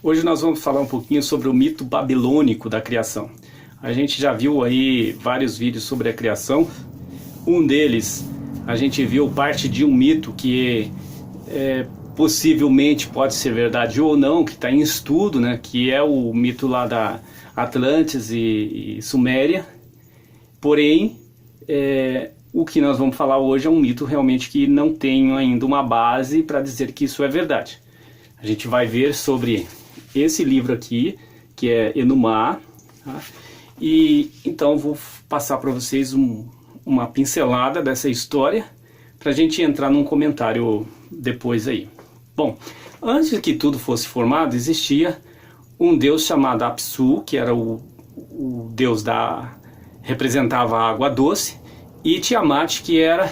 Hoje nós vamos falar um pouquinho sobre o mito babilônico da criação. A gente já viu aí vários vídeos sobre a criação. Um deles, a gente viu parte de um mito que possivelmente pode ser verdade ou não, que está em estudo, né? Que é o mito lá da Atlantis e Suméria. Porém, o que nós vamos falar hoje é um mito realmente que não tem ainda uma base para dizer que isso é verdade. A gente vai ver sobre esse livro aqui, que é Enuma, tá? E então vou passar para vocês uma pincelada dessa história, para a gente entrar num comentário depois aí. Bom, antes de que tudo fosse formado, existia um deus chamado Apsu, que era o deus representava a água doce, e Tiamat, que era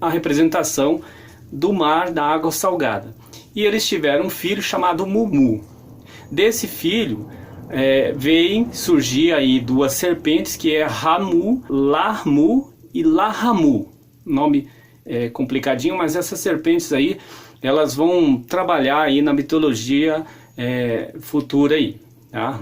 a representação do mar, da água salgada. E eles tiveram um filho chamado Mumu. Desse filho veio surgir aí duas serpentes, que é Ramu, Larmu e Lahamu. Nome complicadinho, mas essas serpentes aí, elas vão trabalhar aí na mitologia futura aí, tá?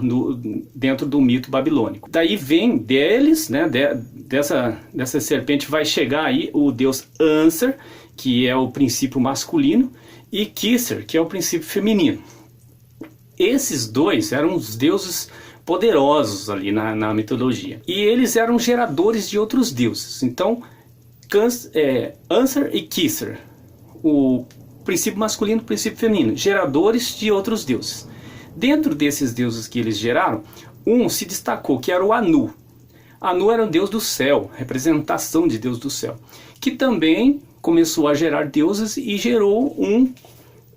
Dentro do mito babilônico. Daí vem deles, né, dessa serpente vai chegar aí o deus Anser, que é o princípio masculino, e Kisser, que é o princípio feminino. Esses dois eram os deuses poderosos ali na mitologia. E eles eram geradores de outros deuses. Então, Anser e Kisser, o princípio masculino e o princípio feminino, geradores de outros deuses. Dentro desses deuses que eles geraram, um se destacou, que era o Anu. Anu era um deus do céu, representação de deus do céu, que também começou a gerar deuses e gerou um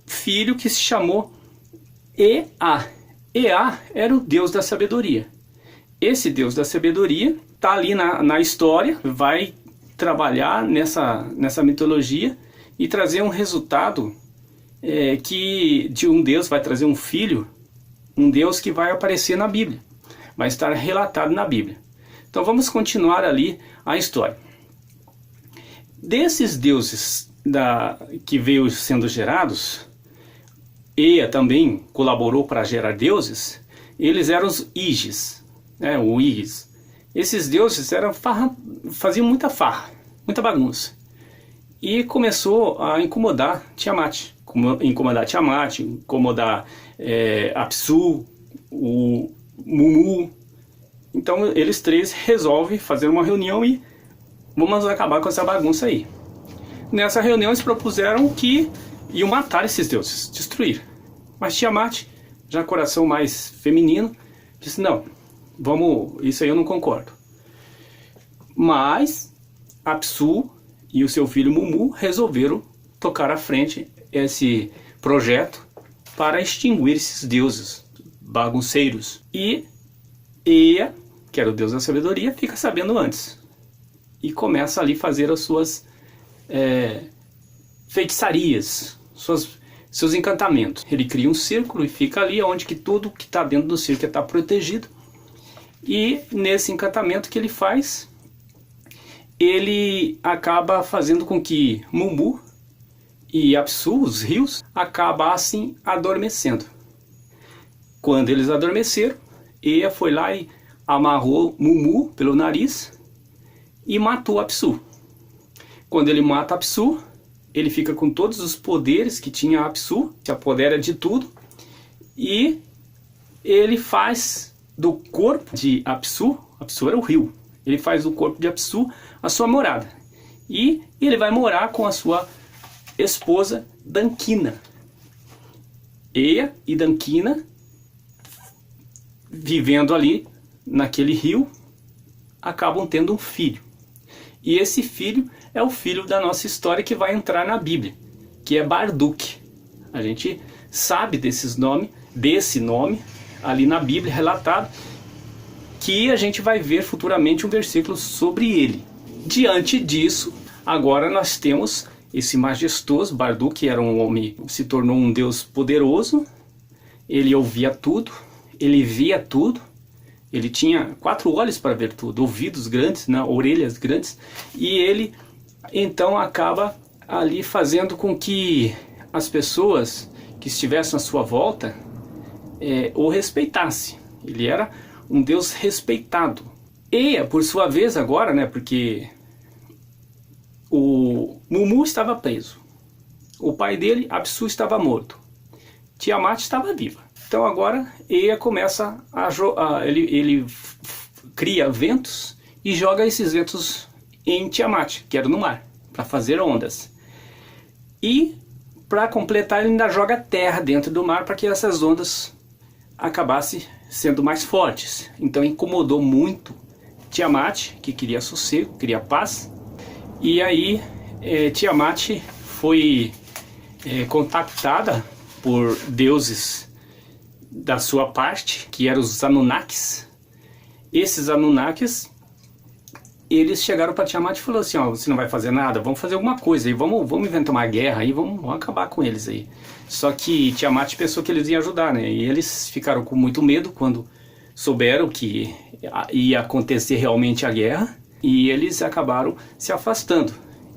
filho que se chamou Ea. Ea era o deus da sabedoria. Esse deus da sabedoria está ali na história, vai trabalhar nessa mitologia e trazer um resultado que de um deus vai trazer um filho, um deus que vai aparecer na Bíblia, vai estar relatado na Bíblia. Então vamos continuar ali a história. Desses deuses que veio sendo gerados, Ea também colaborou para gerar deuses. Eles eram os Igis, né, o Igis. Esses deuses faziam muita farra, muita bagunça. E começou a incomodar Tiamat, incomodar Apsu, o Mumu. Então eles três resolvem fazer uma reunião e vamos acabar com essa bagunça aí. Nessa reunião eles propuseram que iam matar esses deuses, destruir. Mas Tiamat, já coração mais feminino, disse: não, isso aí eu não concordo. Mas Apsu e o seu filho Mumu resolveram tocar à frente esse projeto para extinguir esses deuses bagunceiros. E Ea, que era o deus da sabedoria, fica sabendo antes e começa ali a fazer as suas feitiçarias, seus encantamentos. Ele cria um círculo e fica ali onde que tudo que está dentro do círculo está protegido. E nesse encantamento que ele faz, ele acaba fazendo com que Mumu e Apsu, os rios, acabassem adormecendo. Quando eles adormeceram, Ea foi lá e amarrou Mumu pelo nariz e matou Apsu. Quando ele mata Apsu, ele fica com todos os poderes que tinha Apsu, se apodera de tudo, e ele faz do corpo de Apsu era o rio, ele faz do corpo de Apsu a sua morada. E ele vai morar com a sua esposa Dankina. Ea e Dankina, vivendo ali naquele rio, acabam tendo um filho. E esse filho é o filho da nossa história que vai entrar na Bíblia, que é Marduk. A gente sabe desse nome ali na Bíblia relatado, que a gente vai ver futuramente um versículo sobre ele. Diante disso, agora nós temos esse majestoso Marduk, que era um homem, se tornou um deus poderoso. Ele ouvia tudo, ele via tudo. Ele tinha 4 olhos para ver tudo, ouvidos grandes, né, orelhas grandes, e ele então acaba ali fazendo com que as pessoas que estivessem à sua volta o respeitasse. Ele era um deus respeitado. Ea, por sua vez agora, né, porque o Mumu estava preso, o pai dele, Apsu, estava morto, Tiamat estava viva. Então agora Ea começa ele cria ventos e joga esses ventos em Tiamat, que era no mar, para fazer ondas. E para completar, ele ainda joga terra dentro do mar para que essas ondas acabassem sendo mais fortes. Então incomodou muito Tiamat, que queria sossego, queria paz. E aí Tiamat foi contactada por deuses da sua parte, que eram os Anunnakis. Esses Anunnakis, eles chegaram para Tiamat e falaram assim, ó, você não vai fazer nada, vamos fazer alguma coisa aí, vamos inventar uma guerra aí, vamos acabar com eles aí. Só que Tiamat pensou que eles iam ajudar, né? E eles ficaram com muito medo quando souberam que ia acontecer realmente a guerra, e eles acabaram se afastando.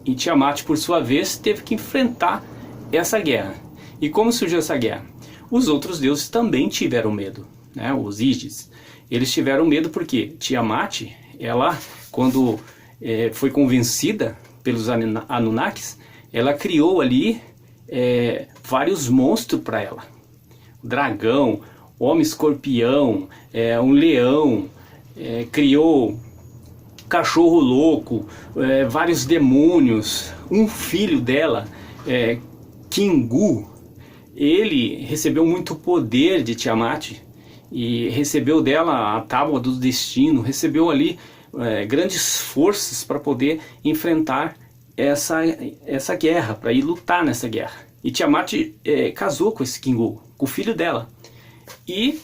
E Tiamat, por sua vez, teve que enfrentar essa guerra. E como surgiu essa guerra? Os outros deuses também tiveram medo, né? Os Ígis. Eles tiveram medo porque Tiamat, ela, quando foi convencida pelos Anunnakis, ela criou ali vários monstros para ela. Dragão, homem-escorpião, um leão, criou cachorro louco, vários demônios. Um filho dela, Kingu, ele recebeu muito poder de Tiamat e recebeu dela a tábua do destino, recebeu ali grandes forças para poder enfrentar essa guerra, para ir lutar nessa guerra. E Tiamat casou com esse Kingu, com o filho dela. E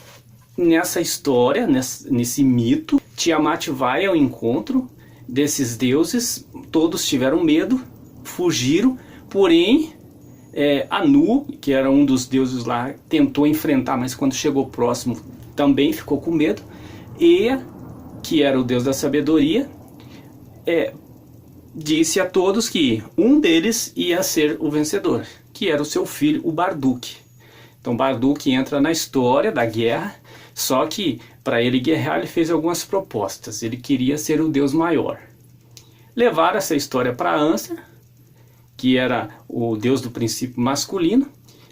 nessa história, nesse mito, Tiamat vai ao encontro desses deuses, todos tiveram medo, fugiram, porém Anu, que era um dos deuses lá, tentou enfrentar, mas quando chegou próximo também ficou com medo. Ea, que era o deus da sabedoria, disse a todos que um deles ia ser o vencedor, que era o seu filho, o Marduk. Então Marduk entra na história da guerra, só que para ele guerrear ele fez algumas propostas, ele queria ser o deus maior. Levaram essa história para Anser, que era o deus do princípio masculino,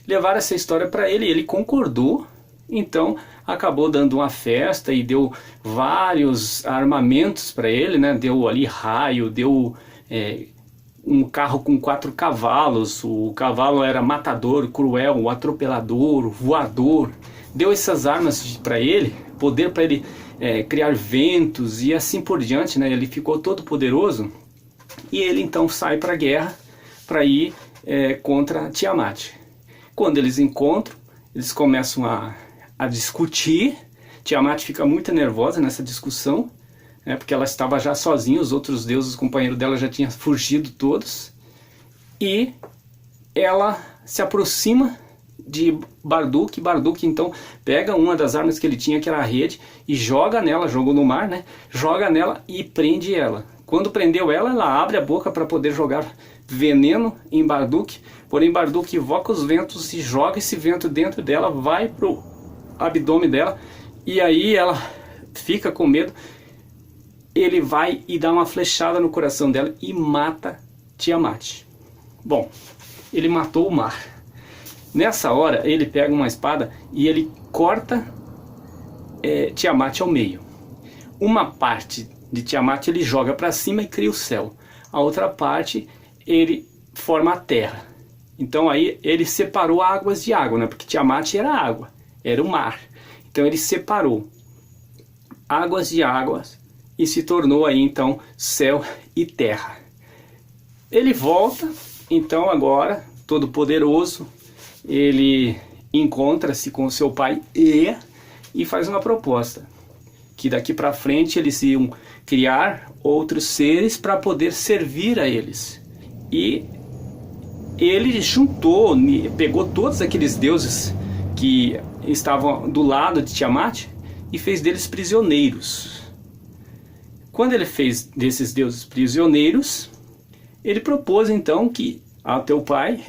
levaram essa história para ele, ele concordou, então acabou dando uma festa e deu vários armamentos para ele, né? Deu ali raio, deu um carro com 4 cavalos, o cavalo era matador, cruel, atropelador, voador, deu essas armas para ele, poder para ele criar ventos e assim por diante, né? Ele ficou todo poderoso e ele então sai para a guerra para ir contra Tiamat. Quando eles encontram, eles começam a discutir. Tiamat fica muito nervosa nessa discussão, porque ela estava já sozinha, os outros deuses, os companheiros dela já tinham fugido todos. E ela se aproxima de Marduk. Marduk então pega uma das armas que ele tinha, que era a rede, e joga nela, jogou no mar, né? Joga nela e prende ela. Quando prendeu ela, ela abre a boca para poder jogar veneno em Marduk, porém Marduk invoca os ventos e joga esse vento dentro dela, vai pro abdômen dela, e aí ela fica com medo. Ele vai e dá uma flechada no coração dela e mata Tiamat. Bom, ele matou o mar. Nessa hora ele pega uma espada e ele corta Tiamat ao meio. Uma parte de Tiamat ele joga para cima e cria o céu. A outra parte ele forma a terra. Então aí ele separou águas de água, né? Porque Tiamat era água, era o mar. Então ele separou águas de águas e se tornou aí então céu e terra. Ele volta então agora todo poderoso, ele encontra-se com seu pai Ea e faz uma proposta, que daqui para frente eles iam criar outros seres para poder servir a eles. E ele juntou, pegou todos aqueles deuses que estavam do lado de Tiamat e fez deles prisioneiros. Quando ele fez desses deuses prisioneiros, ele propôs então que ao teu pai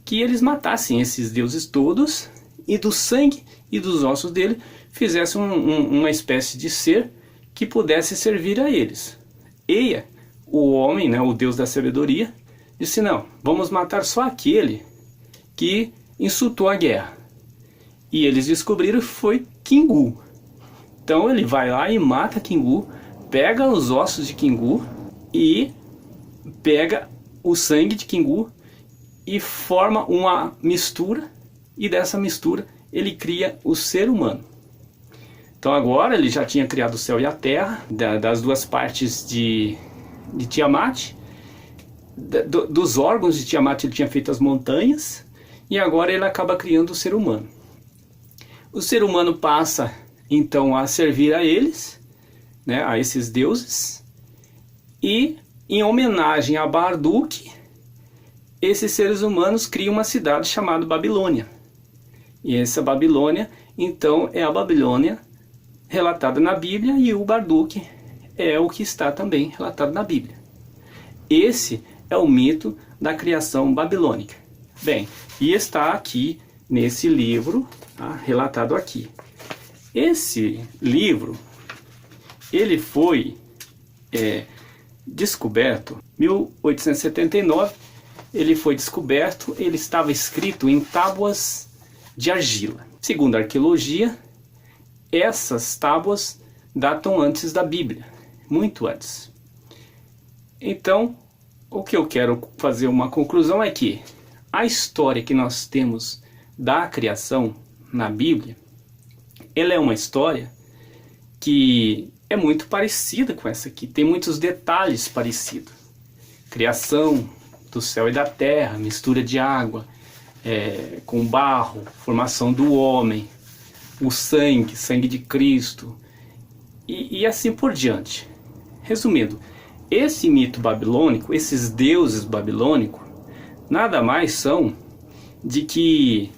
que eles matassem esses deuses todos, e do sangue e dos ossos dele fizesse uma espécie de ser que pudesse servir a eles. Eia, o homem, né, o Deus da sabedoria, disse: não, vamos matar só aquele que insultou a guerra. E eles descobriram que foi Kingu. Então ele vai lá e mata Kingu, pega os ossos de Kingu e pega o sangue de Kingu e forma uma mistura, e dessa mistura ele cria o ser humano. Então agora ele já tinha criado o céu e a terra, das duas partes de Tiamat, dos órgãos de Tiamat ele tinha feito as montanhas, e agora ele acaba criando o ser humano. O ser humano passa então a servir a eles, né, a esses deuses, e em homenagem a Marduk, esses seres humanos criam uma cidade chamada Babilônia. E essa Babilônia, então, é a Babilônia relatada na Bíblia, e o Marduk é o que está também relatado na Bíblia. Esse é o mito da criação babilônica. Bem, e está aqui nesse livro, tá, relatado aqui. Esse livro, ele foi descoberto em 1879. Ele foi descoberto, ele estava escrito em tábuas de argila. Segundo a arqueologia, essas tábuas datam antes da Bíblia, muito antes. Então, o que eu quero fazer uma conclusão é que a história que nós temos da criação na Bíblia, ela é uma história que é muito parecida com essa aqui, tem muitos detalhes parecidos. Criação do céu e da terra, mistura de água com barro, formação do homem, o sangue de Cristo, e assim por diante. Resumindo, esse mito babilônico, esses deuses babilônicos, nada mais são de que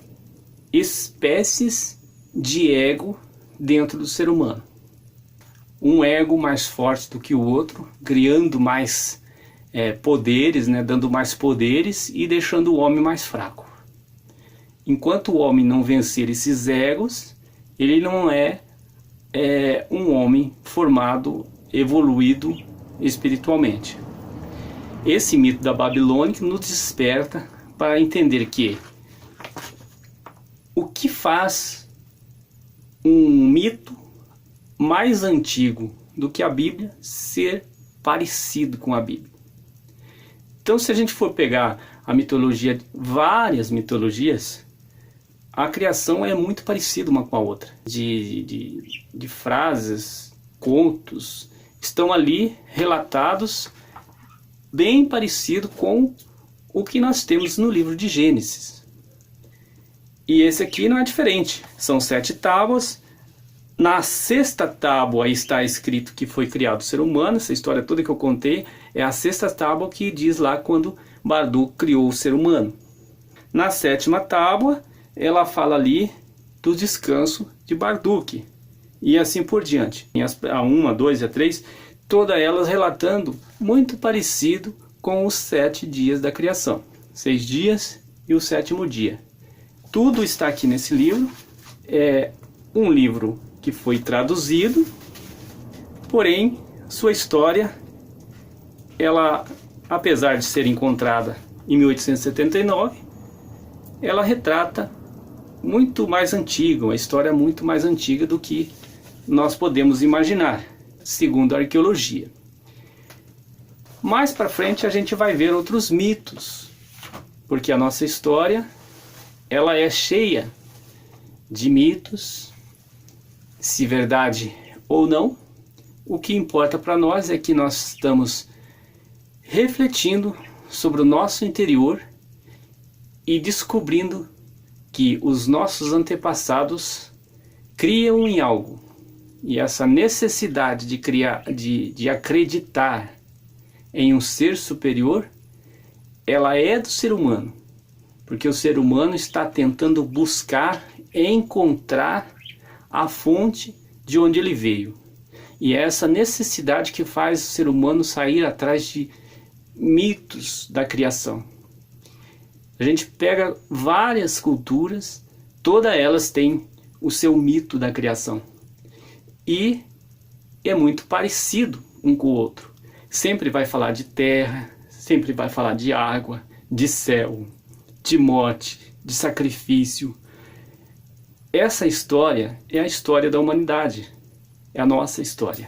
espécies de ego dentro do ser humano. Um ego mais forte do que o outro, criando mais poderes, né, dando mais poderes e deixando o homem mais fraco. Enquanto o homem não vencer esses egos, ele não é um homem formado, evoluído espiritualmente. Esse mito da Babilônia nos desperta para entender que o que faz um mito mais antigo do que a Bíblia ser parecido com a Bíblia. Então, se a gente for pegar a mitologia, várias mitologias, a criação é muito parecida uma com a outra. De frases, contos, estão ali relatados bem parecido com o que nós temos no livro de Gênesis. E esse aqui não é diferente. São 7 tábuas. Na 6ª tábua está escrito que foi criado o ser humano. Essa história toda que eu contei é a 6ª tábua que diz lá quando Marduk criou o ser humano. Na 7ª tábua, ela fala ali do descanso de Marduk. E assim por diante. A 1, a 2 e a 3, todas elas relatando muito parecido com os 7 dias da criação. 6 dias e o 7º dia. Tudo está aqui nesse livro. É um livro que foi traduzido, porém sua história, ela, apesar de ser encontrada em 1879, ela retrata muito mais antiga, uma história muito mais antiga do que nós podemos imaginar, segundo a arqueologia. Mais para frente a gente vai ver outros mitos, porque a nossa história, ela é cheia de mitos, se verdade ou não. O que importa para nós é que nós estamos refletindo sobre o nosso interior e descobrindo que os nossos antepassados criam em algo. E essa necessidade de criar, de acreditar em um ser superior, ela é do ser humano. Porque o ser humano está tentando buscar, encontrar a fonte de onde ele veio. E é essa necessidade que faz o ser humano sair atrás de mitos da criação. A gente pega várias culturas, todas elas têm o seu mito da criação. E é muito parecido um com o outro. Sempre vai falar de terra, sempre vai falar de água, de céu, de morte, de sacrifício. Essa história é a história da humanidade, é a nossa história.